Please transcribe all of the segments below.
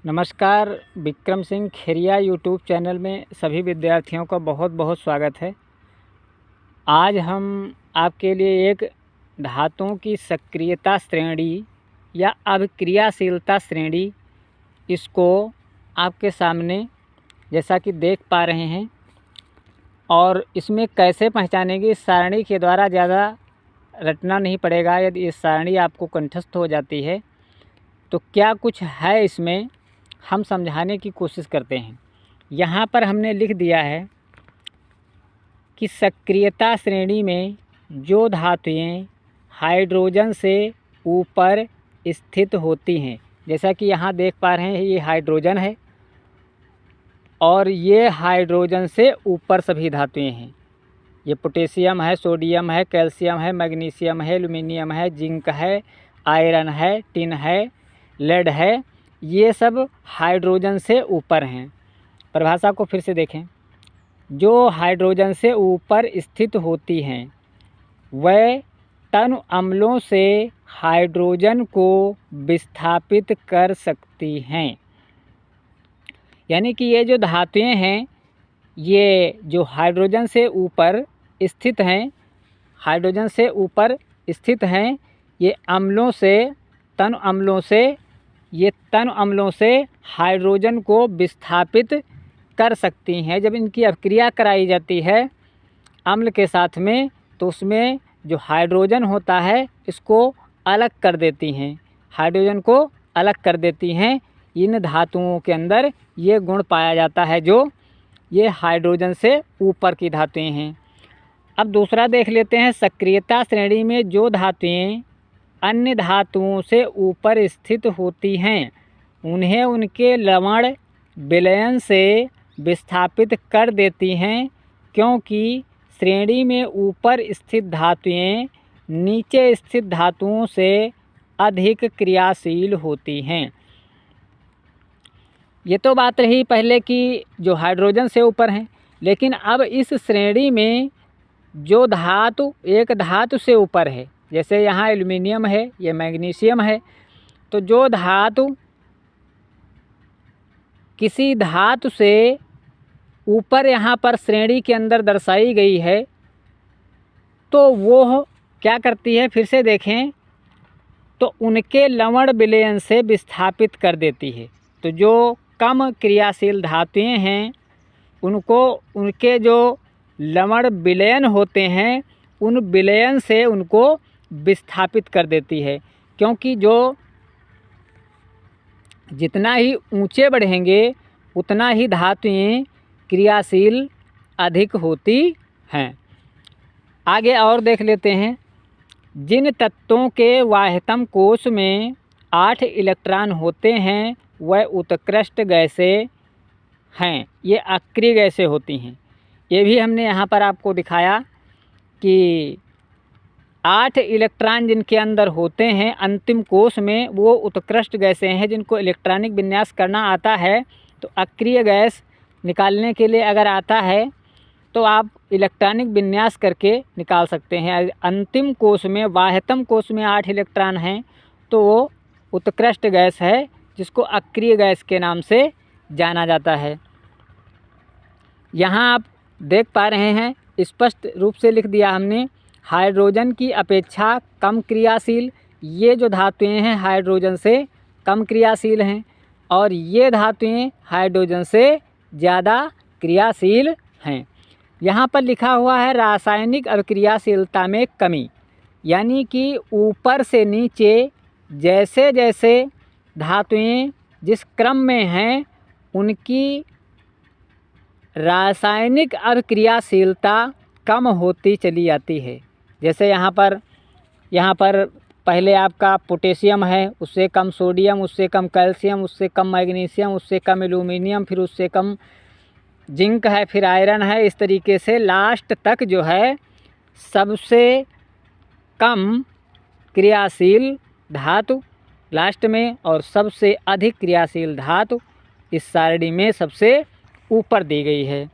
नमस्कार। Vikram Singh Kheria YouTube channel में सभी विद्यार्थियों का बहुत बहुत स्वागत है। आज हम आपके लिए एक धातुओं की सक्रियता श्रेणी या अभिक्रियाशीलता श्रेणी, इसको आपके सामने जैसा कि देख पा रहे हैं, और इसमें कैसे पहचानेंगे, इस सारणी के द्वारा ज़्यादा रटना नहीं पड़ेगा। यदि इस सारणी आपको कंठस्थ हो जाती है तो क्या कुछ है इसमें, हम समझाने की कोशिश करते हैं। यहाँ पर हमने लिख दिया है कि सक्रियता श्रेणी में जो धातुएं हाइड्रोजन से ऊपर स्थित होती हैं, जैसा कि यहाँ देख पा रहे हैं, ये हाइड्रोजन है और ये हाइड्रोजन से ऊपर सभी धातुएं हैं। ये पोटेशियम है, सोडियम है, कैल्शियम है, मैग्नीशियम है, एल्युमिनियम है, जिंक है, आयरन है, टिन है, लेड है, ये सब हाइड्रोजन से ऊपर हैं। परिभाषा को फिर से देखें। जो हाइड्रोजन से ऊपर स्थित होती हैं वह तनु अम्लों से हाइड्रोजन को विस्थापित कर सकती हैं। यानी कि ये जो धातुएं हैं, ये जो हाइड्रोजन से ऊपर स्थित हैं, हाइड्रोजन से ऊपर स्थित हैं, ये अम्लों से, तनु अम्लों से हाइड्रोजन को विस्थापित कर सकती हैं। जब इनकी अभिक्रिया कराई जाती है अम्ल के साथ में, तो उसमें जो हाइड्रोजन होता है इसको अलग कर देती हैं, हाइड्रोजन को अलग कर देती हैं। इन धातुओं के अंदर ये गुण पाया जाता है, जो ये हाइड्रोजन से ऊपर की धातुएं हैं। अब दूसरा देख लेते हैं। सक्रियता श्रेणी में जो धातुएं अन्य धातुओं से ऊपर स्थित होती हैं उन्हें उनके लवण विलयन से विस्थापित कर देती हैं, क्योंकि श्रेणी में ऊपर स्थित धातुएं नीचे स्थित धातुओं से अधिक क्रियाशील होती हैं। ये तो बात रही पहले की जो हाइड्रोजन से ऊपर हैं, लेकिन अब इस श्रेणी में जो धातु एक धातु से ऊपर है, जैसे यहाँ एल्युमिनियम है, ये मैग्नीशियम है, तो जो धातु किसी धातु से ऊपर यहाँ पर श्रेणी के अंदर दर्शाई गई है, तो वो क्या करती है, फिर से देखें तो उनके लवण विलयन से विस्थापित कर देती है। तो जो कम क्रियाशील धातुएं हैं उनको उनके जो लवण विलयन होते हैं उन विलयन से उनको विस्थापित कर देती है, क्योंकि जो जितना ही ऊंचे बढ़ेंगे उतना ही धातुएं क्रियाशील अधिक होती हैं। आगे और देख लेते हैं। जिन तत्वों के वाह्यतम कोश में 8 इलेक्ट्रॉन होते हैं वह उत्कृष्ट गैसें हैं, ये अक्रिय गैसें होती हैं। ये भी हमने यहाँ पर आपको दिखाया कि 8 इलेक्ट्रॉन जिनके अंदर होते हैं अंतिम कोश में, वो उत्कृष्ट गैसें हैं। जिनको इलेक्ट्रॉनिक विन्यास करना आता है, तो अक्रिय गैस निकालने के लिए अगर आता है तो आप इलेक्ट्रॉनिक विन्यास करके निकाल सकते हैं। अंतिम कोश में, बाह्यतम कोश में 8 इलेक्ट्रॉन हैं, तो वो उत्कृष्ट गैस है, जिसको अक्रिय गैस के नाम से जाना जाता है। यहाँ आप देख पा रहे हैं, स्पष्ट रूप से लिख दिया हमने, हाइड्रोजन की अपेक्षा कम क्रियाशील ये जो धातुएं हैं हाइड्रोजन से कम क्रियाशील हैं, और ये धातुएं हाइड्रोजन से ज़्यादा क्रियाशील हैं। यहाँ पर लिखा हुआ है रासायनिक अभिक्रियाशीलता में कमी, यानी कि ऊपर से नीचे जैसे जैसे धातुएं जिस क्रम में हैं उनकी रासायनिक अभिक्रियाशीलता कम होती चली जाती है। जैसे यहाँ पर पहले आपका पोटेशियम है, उससे कम सोडियम, उससे कम कैल्शियम, उससे कम मैग्नीशियम, उससे कम एल्युमिनियम, फिर उससे कम जिंक है, फिर आयरन है। इस तरीके से लास्ट तक जो है सबसे कम क्रियाशील धातु लास्ट में और सबसे अधिक क्रियाशील धातु इस सारणी में सबसे ऊपर दी गई है।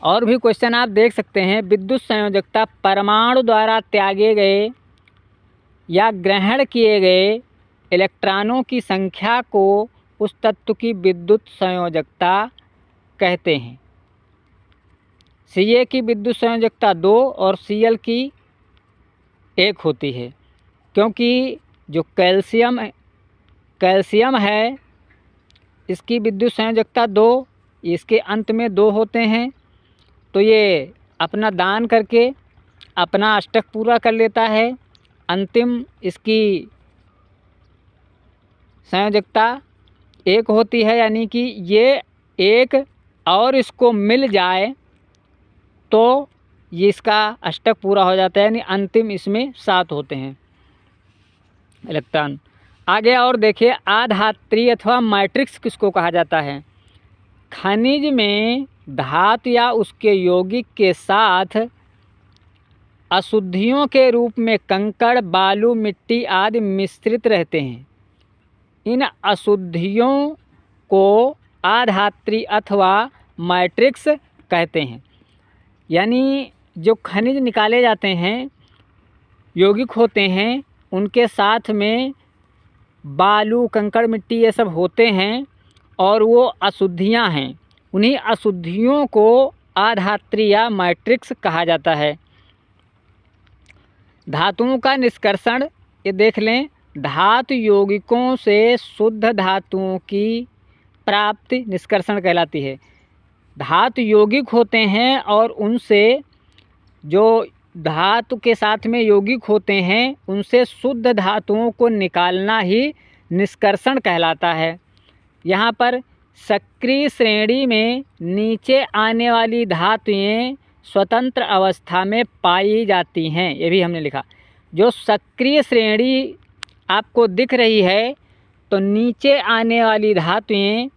और भी क्वेश्चन आप देख सकते हैं। विद्युत संयोजकता परमाणु द्वारा त्यागे गए या ग्रहण किए गए इलेक्ट्रॉनों की संख्या को उस तत्व की विद्युत संयोजकता कहते हैं। Ca की विद्युत संयोजकता 2 और Cl की 1 होती है, क्योंकि जो कैल्शियम है इसकी विद्युत संयोजकता 2, इसके अंत में 2 होते हैं, तो ये अपना दान करके अपना अष्टक पूरा कर लेता है। अंतिम इसकी संयोजकता 1 होती है, यानी कि ये 1 और इसको मिल जाए तो ये इसका अष्टक पूरा हो जाता है, यानी अंतिम इसमें 7 होते हैं इलेक्ट्रॉन। आगे और देखिए, आधात्री अथवा मैट्रिक्स किसको कहा जाता है? खनिज में धातु या उसके यौगिक के साथ अशुद्धियों के रूप में कंकड़, बालू, मिट्टी आदि मिश्रित रहते हैं। इन अशुद्धियों को आधात्री अथवा मैट्रिक्स कहते हैं। यानी जो खनिज निकाले जाते हैं, यौगिक होते हैं, उनके साथ में बालू, कंकड़, मिट्टी ये सब होते हैं और वो अशुद्धियां हैं। उन्हीं अशुद्धियों को आधात्री या मैट्रिक्स कहा जाता है। धातुओं का निष्कर्षण ये देख लें, धातु यौगिकों से शुद्ध धातुओं की प्राप्ति निष्कर्षण कहलाती है। धातु यौगिक होते हैं और उनसे जो धातु के साथ में यौगिक होते हैं उनसे शुद्ध धातुओं को निकालना ही निष्कर्षण कहलाता है। यहाँ पर सक्रिय श्रेणी में नीचे आने वाली धातुएं स्वतंत्र अवस्था में पाई जाती हैं, ये भी हमने लिखा। जो सक्रिय श्रेणी आपको दिख रही है तो नीचे आने वाली धातुएं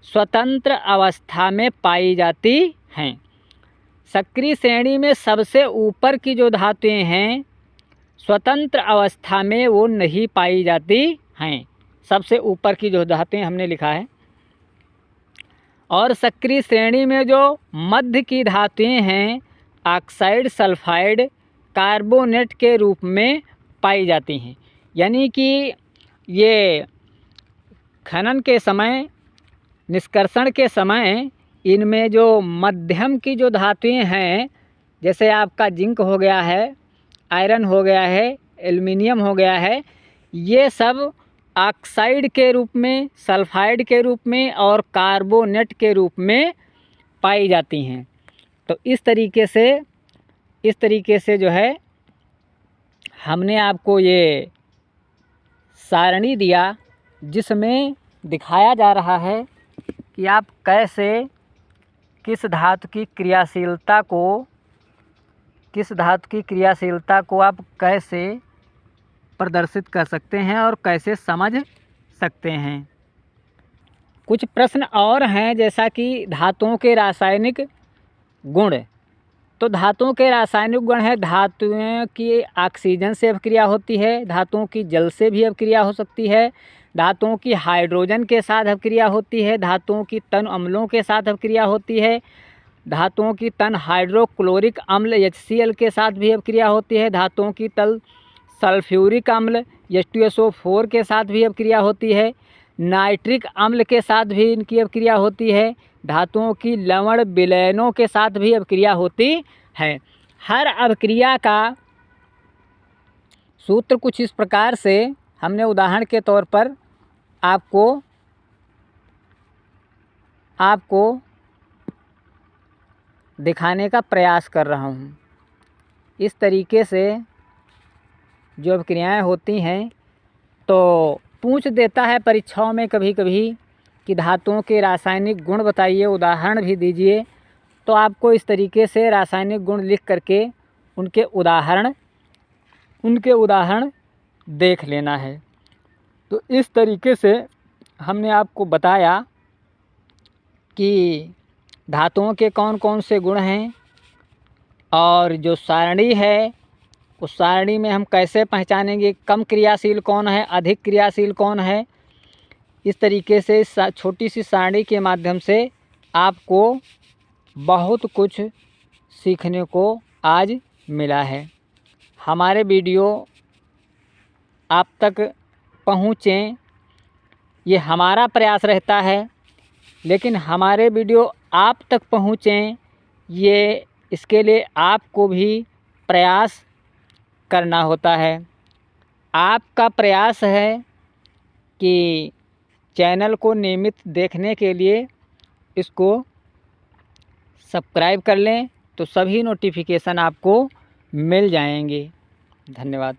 स्वतंत्र अवस्था में पाई जाती हैं। सक्रिय श्रेणी में सबसे ऊपर की जो धातुएं हैं स्वतंत्र अवस्था में वो नहीं पाई जाती हैं। सबसे ऊपर की जो धातुएं हमने लिखा है। और सक्रिय श्रेणी में जो मध्य की धातुएं हैं ऑक्साइड, सल्फाइड, कार्बोनेट के रूप में पाई जाती हैं। यानी कि ये खनन के समय, निष्कर्षण के समय इनमें जो मध्यम की जो धातुएं हैं, जैसे आपका जिंक हो गया है, आयरन हो गया है, एल्युमिनियम हो गया है, ये सब ऑक्साइड के रूप में, सल्फाइड के रूप में और कार्बोनेट के रूप में पाई जाती हैं। तो इस तरीके से जो है हमने आपको ये सारणी दिया, जिसमें दिखाया जा रहा है कि आप कैसे किस धातु की क्रियाशीलता को आप कैसे प्रदर्शित कर सकते हैं और कैसे समझ सकते हैं। कुछ प्रश्न और हैं, जैसा कि धातुओं के रासायनिक गुण। तो धातुओं के रासायनिक गुण है, धातुओं की ऑक्सीजन से अभिक्रिया होती है, धातुओं की जल से भी अभिक्रिया हो सकती है, धातुओं की हाइड्रोजन के साथ अभिक्रिया होती है, धातुओं की तन अम्लों के साथ अभिक्रिया होती है, धातुओं की तन हाइड्रोक्लोरिक अम्ल HCl के साथ भी अभिक्रिया होती है, धातुओं की तल सल्फ्यूरिक अम्ल H2SO4 के साथ भी अभिक्रिया होती है, नाइट्रिक अम्ल के साथ भी इनकी अभिक्रिया होती है, धातुओं की लवण विलयनों के साथ भी अभिक्रिया होती है। हर अभिक्रिया का सूत्र कुछ इस प्रकार से हमने उदाहरण के तौर पर आपको दिखाने का प्रयास कर रहा हूँ। इस तरीके से जो अभिक्रियाएं होती हैं, तो पूछ देता है परीक्षाओं में कभी कभी कि धातुओं के रासायनिक गुण बताइए, उदाहरण भी दीजिए। तो आपको इस तरीके से रासायनिक गुण लिख करके उनके उदाहरण देख लेना है। तो इस तरीके से हमने आपको बताया कि धातुओं के कौन कौन से गुण हैं, और जो सारणी है उस सारणी में हम कैसे पहचानेंगे कम क्रियाशील कौन है, अधिक क्रियाशील कौन है। इस तरीके से छोटी सी सारणी के माध्यम से आपको बहुत कुछ सीखने को आज मिला है। हमारे वीडियो आप तक पहुँचें ये हमारा प्रयास रहता है, लेकिन हमारे वीडियो आप तक पहुँचें ये इसके लिए आपको भी प्रयास करना होता है। आपका प्रयास है कि चैनल को नियमित देखने के लिए इसको सब्सक्राइब कर लें, तो सभी नोटिफिकेशन आपको मिल जाएंगे। धन्यवाद।